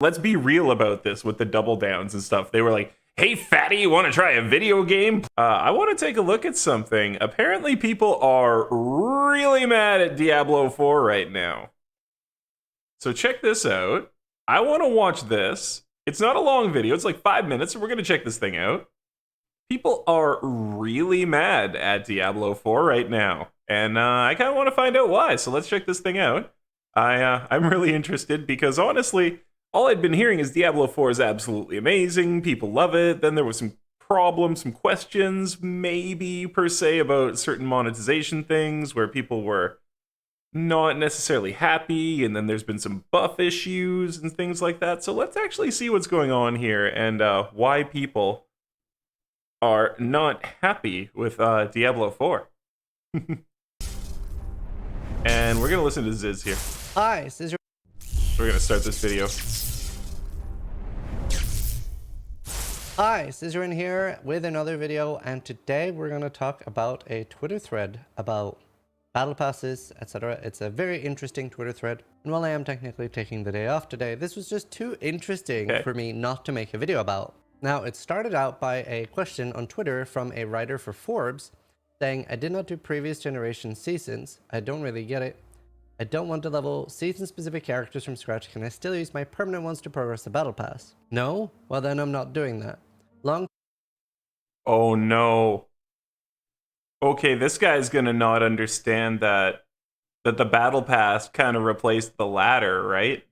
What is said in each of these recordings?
let's be real about this with the double downs and stuff. They were like, hey, fatty, you want to try a video game? I want to take a look at something. Apparently, people are really mad at Diablo 4 right now. So check this out. I want to watch this. It's not a long video. It's like 5 minutes, so we're going to check this thing out. People are really mad at Diablo 4 right now. And I kind of want to find out why. So let's check this thing out. I'm really interested because honestly, all I'd been hearing is Diablo 4 is absolutely amazing. People love it. Then there was some problems, some questions, maybe per se, about certain monetization things where people were not necessarily happy. And then there's been some buff issues and things like that. So let's actually see what's going on here and why people are not happy with Diablo 4. And we're going to listen to Ziz here. Hi, Scissor. We're going to start this video. Hi, Scissorin here with another video, and today we're going to talk about a Twitter thread about battle passes, etc. It's a very interesting Twitter thread, and while I am technically taking the day off today, this was just too interesting for me not to make a video about. Now, it started out by a question on Twitter from a writer for Forbes saying, I did not do previous generation seasons. I don't really get it. I don't want to level season-specific characters from scratch. Can I still use my permanent ones to progress the battle pass? No? Well, then I'm not doing that. Oh no. Okay, this guy's gonna not understand that the battle pass kind of replaced the ladder, right?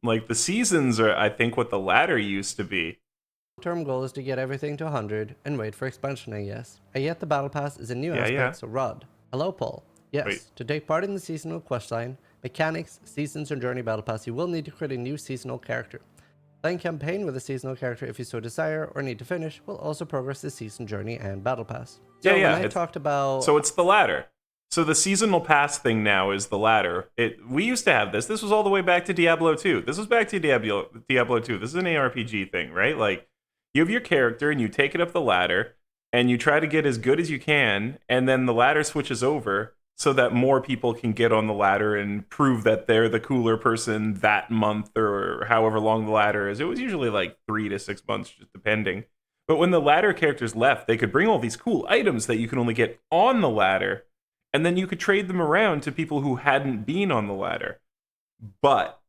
Like the seasons are, I think, what the ladder used to be. Term goal is to get everything to 100 and wait for expansion, I guess. I get the battle pass is a new aspect, so Rod. Hello, Paul. Yes, Wait. To take part in the seasonal questline, mechanics, seasons, or journey battle pass, you will need to create a new seasonal character. Playing campaign with a seasonal character if you so desire or need to finish will also progress the season journey and battle pass. So when I talked about... So it's the ladder. So the seasonal pass thing now is the ladder. We used to have this. This was all the way back to Diablo 2. This was back to Diablo 2. This is an ARPG thing, right? Like, you have your character and you take it up the ladder and you try to get as good as you can, and then the ladder switches over so that more people can get on the ladder and prove that they're the cooler person that month or however long the ladder is. It was usually like 3 to 6 months, just depending. But when the ladder characters left, they could bring all these cool items that you can only get on the ladder, and then you could trade them around to people who hadn't been on the ladder. But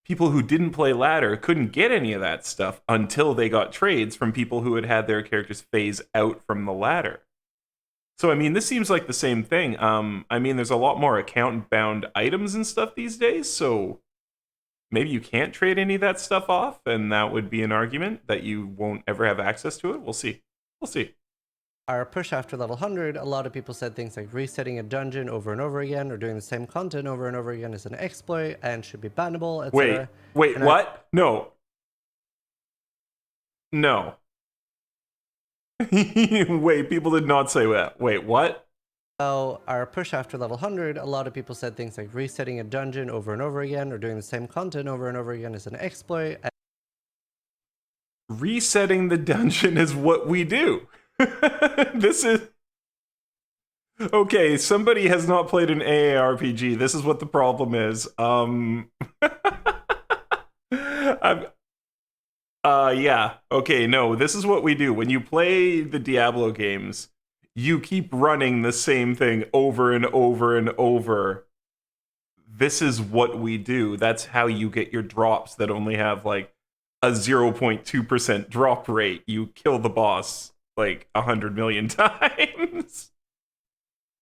people who didn't play ladder couldn't get any of that stuff until they got trades from people who had had their characters phase out from the ladder. So, I mean, this seems like the same thing. I mean, there's a lot more account-bound items and stuff these days, so maybe you can't trade any of that stuff off, and that would be an argument that you won't ever have access to it. We'll see. We'll see. Our push after level 100, a lot of people said things like resetting a dungeon over and over again or doing the same content over and over again is an exploit and should be bannable, etc. Wait, what? No. No. Wait, people did not say that. Wait, what? So our push after level 100, a lot of people said things like resetting a dungeon over and over again or doing the same content over and over again is an exploit. Resetting the dungeon is what we do. This is... Okay, somebody has not played an AARPG. This is what the problem is. Yeah. Okay, no, this is what we do. When you play the Diablo games, you keep running the same thing over and over and over. This is what we do. That's how you get your drops that only have like a 0.2% drop rate. You kill the boss like 100 million times.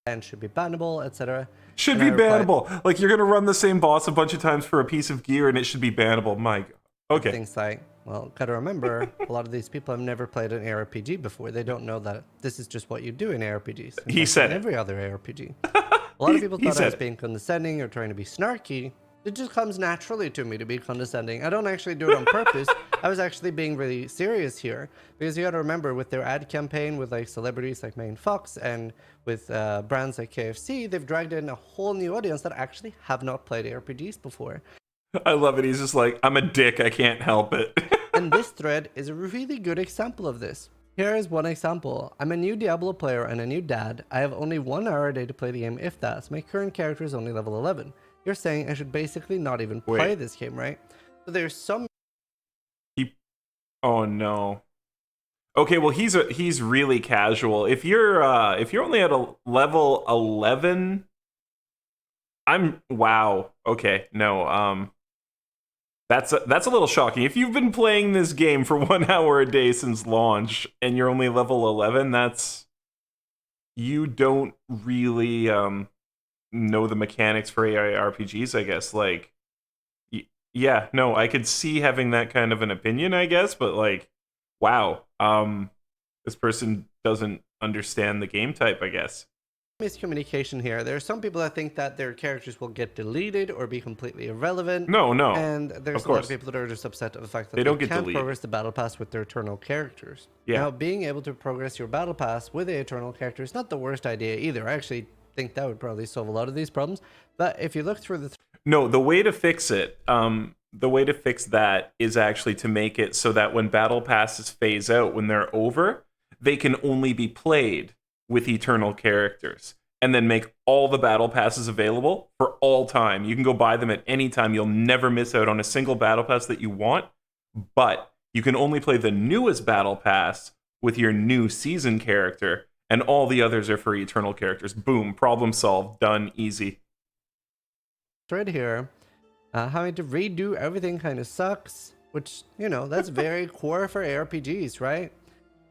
And should be bannable, etc. Should be bannable. Like, you're gonna run the same boss a bunch of times for a piece of gear and it should be bannable. My God. Okay. Things like, well, gotta remember, a lot of these people have never played an ARPG before. They don't know that this is just what you do in ARPGs. He said it. Every other ARPG. A lot of people thought I was being condescending or trying to be snarky. It just comes naturally to me to be condescending. I don't actually do it on purpose. I was actually being really serious here. Because you gotta remember, with their ad campaign with like celebrities like Megan Fox and with brands like KFC, they've dragged in a whole new audience that actually have not played ARPGs before. I love it. He's just like, I'm a dick. I can't help it. And this thread is a really good example of this. Here is one example. I'm a new Diablo player and a new dad. I have only 1 hour a day to play the game, if that. My current character is only level 11. you're saying I should basically not even play Wait. this game, right? So there's some Oh no. Okay, well he's really casual. If you're only at a level 11, wow. Okay, no. That's a little shocking. If you've been playing this game for 1 hour a day since launch and you're only level 11, you don't really know the mechanics for AI RPGs, I guess. Like, yeah, no, I could see having that kind of an opinion, I guess, but like, wow, this person doesn't understand the game type, I guess. miscommunication here. There are some people that think that their characters will get deleted or be completely irrelevant. No, And there's of a lot course. of people that are just upset at the fact that They they don't get can't deleted. progress the battle pass with their eternal characters. Yeah. Now, being able to progress your battle pass with the eternal character is not the worst idea either. I actually think that would probably solve a lot of these problems. But if you look through the No, the way to fix it, the way to fix that is actually to make it so that when battle passes phase out, when they're over, they can only be played with eternal characters. And then make all the battle passes available for all time. You can go buy them at any time. You'll never miss out on a single battle pass that you want. But you can only play the newest battle pass with your new season character, and all the others are for eternal characters. Boom, problem solved, done, easy. thread here, having to redo everything kind of sucks, which, you know, that's very core for ARPGs, right?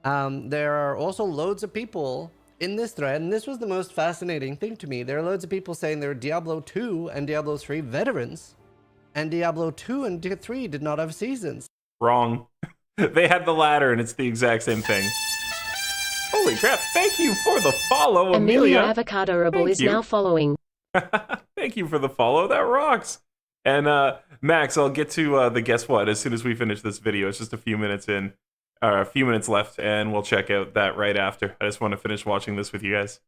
There are also loads of people in this thread, and this was the most fascinating thing to me. There are loads of people saying they're Diablo 2 and Diablo 3 veterans, and Diablo 2 and 3 did not have seasons. Wrong. They had the ladder, and it's the exact same thing. Holy crap, thank you for the follow, Amelia Amelia. Avocadorable is you. now following. Thank you for the follow. That rocks. And Max, I'll get to the guess what as soon as we finish this video. It's just a few minutes in, a few minutes left, and we'll check out that right after. I just want to finish watching this with you guys.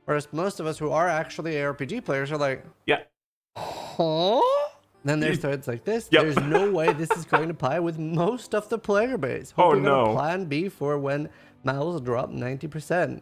Whereas most of us who are actually ARPG players are like, Yeah. huh? Then there's threads like this. Yep. There's no way this is going to apply with most of the player base. Oh, Hope you got no. a plan B for when mouse drop 90%.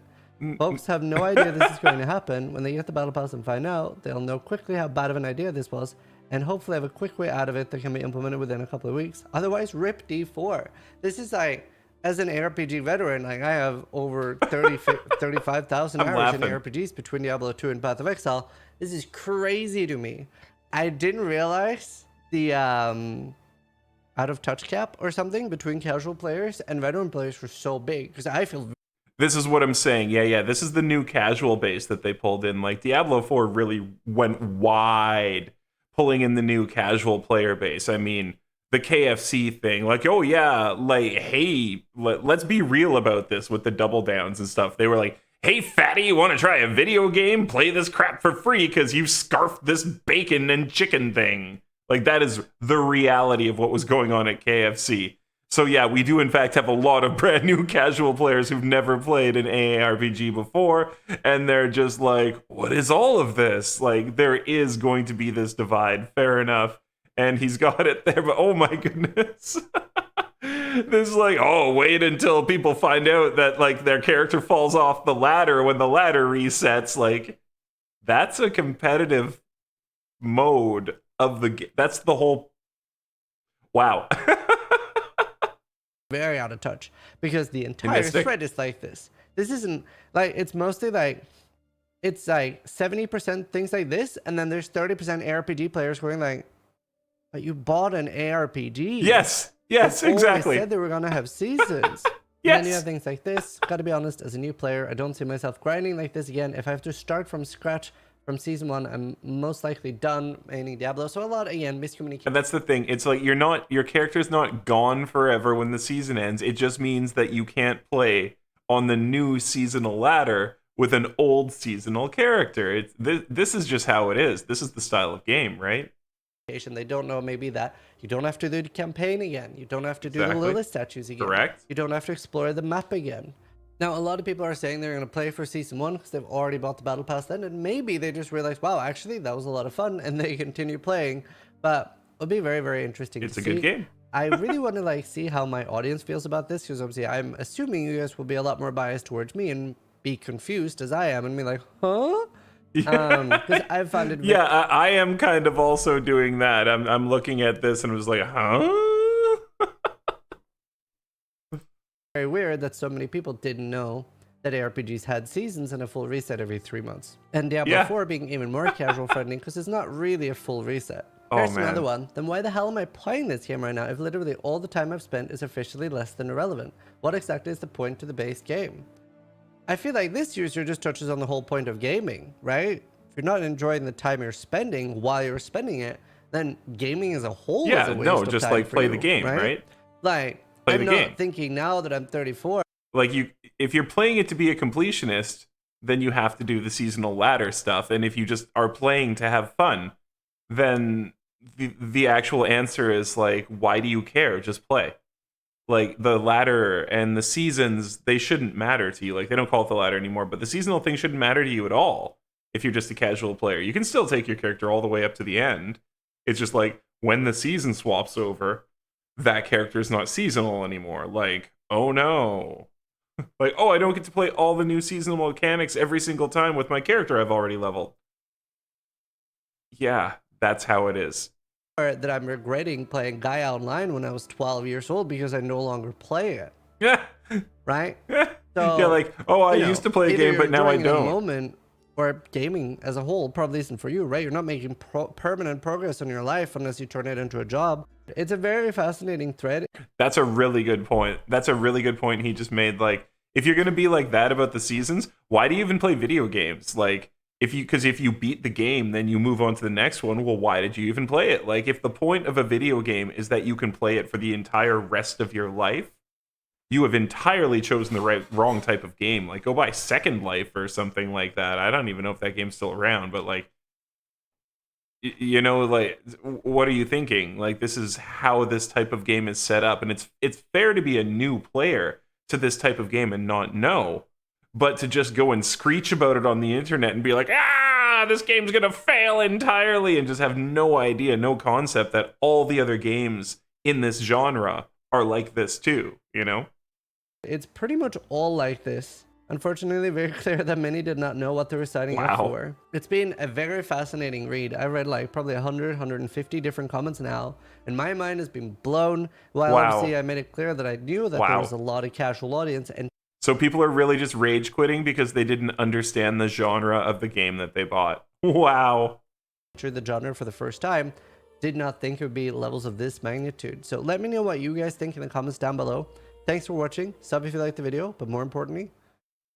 Folks have no idea this is going to happen. When they get the battle pass and find out, they'll know quickly how bad of an idea this was, and hopefully have a quick way out of it that can be implemented within a couple of weeks. Otherwise, rip D4. This is like, as an ARPG veteran, like I have over 35,000 I'm hours laughing. in ARPGs between Diablo 2 and Path of Exile. This is crazy to me. I didn't realize the out of touch cap or something between casual players and veteran players were so big, because I feel This is what I'm saying. Yeah. This is the new casual base that they pulled in. Like, Diablo 4 really went wide, pulling in the new casual player base. I mean, the KFC thing, like, oh yeah, like, hey, let's be real about this with the double downs and stuff. They were like, hey, fatty, you want to try a video game? Play this crap for free because you scarfed this bacon and chicken thing. Like, that is the reality of what was going on at KFC. So yeah, we do in fact have a lot of brand new casual players who've never played an AARPG before, and they're just like, what is all of this? Like, there is going to be this divide, fair enough. And he's got it there, but oh my goodness. This is like, oh, wait until people find out that like their character falls off the ladder when the ladder resets. Like, that's a competitive mode of the game. That's the whole. Wow. very out of touch, because the entire Mystic. thread is like this. This isn't like, it's mostly like, it's like 70% things like this, and then there's 30% ARPG players going like, but you bought an ARPG. Yes, They exactly. said they were gonna have seasons. Yes. And then you have things like this. Gotta be honest, as a new player, I don't see myself grinding like this again. If I have to start from scratch from season 1, I'm most likely done maining Diablo. So a lot, again, miscommunication. And that's the thing. It's like your character's not gone forever when the season ends. It just means that you can't play on the new seasonal ladder with an old seasonal character. This is just how it is. This is the style of game, right? They don't know maybe that you don't have to do the campaign again. You don't have to do Exactly. the Lilith statues again. Correct. You don't have to explore the map again. Now, a lot of people are saying they're going to play for season 1 because they've already bought the battle pass then, and maybe they just realize, wow, actually that was a lot of fun, and they continue playing. But it'll be very, very interesting. It's to a see. good game. I really want to like see how my audience feels about this, because obviously I'm assuming you guys will be a lot more biased towards me and be confused as I am and be like, huh? Because I found it Yeah, I am kind of also doing that. I'm looking at this and was like, huh? very weird that so many people didn't know that ARPGs had seasons and a full reset every 3 months. And Diablo Yeah. 4 being even more casual friendly because it's not really a full reset. Oh, Here's man. another one. Then why the hell am I playing this game right now if literally all the time I've spent is officially less than irrelevant? What exactly is the point to the base game? I feel like this user just touches on the whole point of gaming, right? If you're not enjoying the time you're spending while you're spending it, then gaming as a whole is Yeah, a waste no, of just time like for play you, the game, right? Like, Play I'm the not game. thinking now that I'm 34. Like if you're playing it to be a completionist, then you have to do the seasonal ladder stuff. And if you just are playing to have fun, then the actual answer is like, why do you care? Just play. Like the ladder and the seasons, they shouldn't matter to you. Like they don't call it the ladder anymore, but the seasonal thing shouldn't matter to you at all if you're just a casual player. You can still take your character all the way up to the end. It's just like when the season swaps over, that character is not seasonal anymore. Like, oh no. Like, oh, I don't get to play all the new seasonal mechanics every single time with my character I've already leveled. Yeah, that's how it is. That I'm regretting playing Gaia Online when I was 12 years old because I no longer play it, Yeah. right? Yeah, So, like, oh, I you know, used to play a either game, you're but now I enjoying it in the don't. moment, or gaming as a whole probably isn't for you, right? You're not making permanent progress on your life unless you turn it into a job. It's a very fascinating thread. That's a really good point. That's a really good point he just made. Like, if you're gonna be like that about the seasons, why do you even play video games? Like, because if you beat the game, then you move on to the next one. Well, why did you even play it? Like, if the point of a video game is that you can play it for the entire rest of your life, you have entirely chosen the wrong type of game. Like, go buy Second Life or something like that. I don't even know if that game's still around, but like, you know, like, what are you thinking? Like, this is how this type of game is set up, and it's fair to be a new player to this type of game and not know, but to just go and screech about it on the internet and be like, this game's gonna fail entirely, and just have no idea, no concept that all the other games in this genre are like this too, you know? It's pretty much all like this. Unfortunately, very clear that many did not know what they were signing up for. It's been a very fascinating read. I read like probably 100, 150 different comments now, and my mind has been blown. While obviously I made it clear that I knew that there was a lot of casual audience. And so people are really just rage quitting because they didn't understand the genre of the game that they bought. Wow. Entered the genre for the first time, did not think it would be levels of this magnitude. So let me know what you guys think in the comments down below. Thanks for watching. Sub if you liked the video, but more importantly,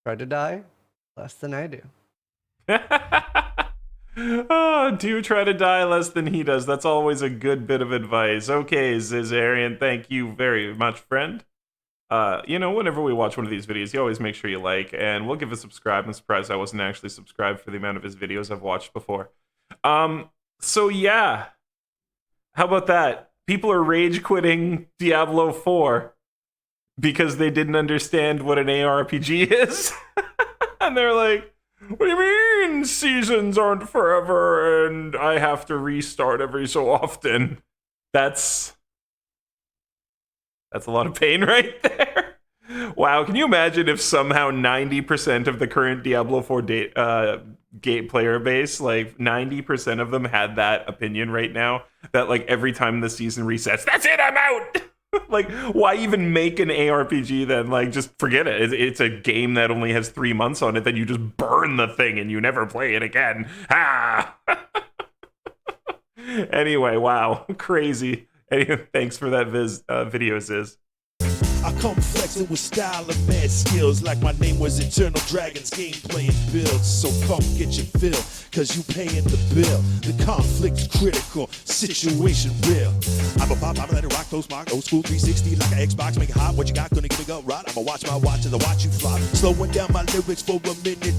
try to die less than I do. Oh, do try to die less than he does. That's always a good bit of advice. Okay, Zizarian, thank you very much, friend. You know, whenever we watch one of these videos, you always make sure you like, and we'll give a subscribe. I'm surprised I wasn't actually subscribed for the amount of his videos I've watched before. So yeah. How about that? People are rage quitting Diablo 4 because they didn't understand what an ARPG is. And they're like, what do you mean seasons aren't forever and I have to restart every so often? That's a lot of pain right there. Wow, can you imagine if somehow 90% of the current Diablo 4 game player base, like 90% of them had that opinion right now, that like every time the season resets, that's it, I'm out! Like, why even make an ARPG then? Like, just forget it. It's a game that only has 3 months on it, then you just burn the thing and you never play it again. Ah! Anyway, wow, crazy. Anyway, thanks for that video, Ziz. I come flexing with style and mad skills, like my name was Eternal Dragons, gameplay and builds. So come get your fill, cause you paying the bill. The conflict's critical, situation real. I'm a pop, I'm a let it rock, those mark, old school 360 like an Xbox, make it hot. What you got, gonna give me go right? I'ma watch my watch as I watch you fly. Slowing down my lyrics for a minute.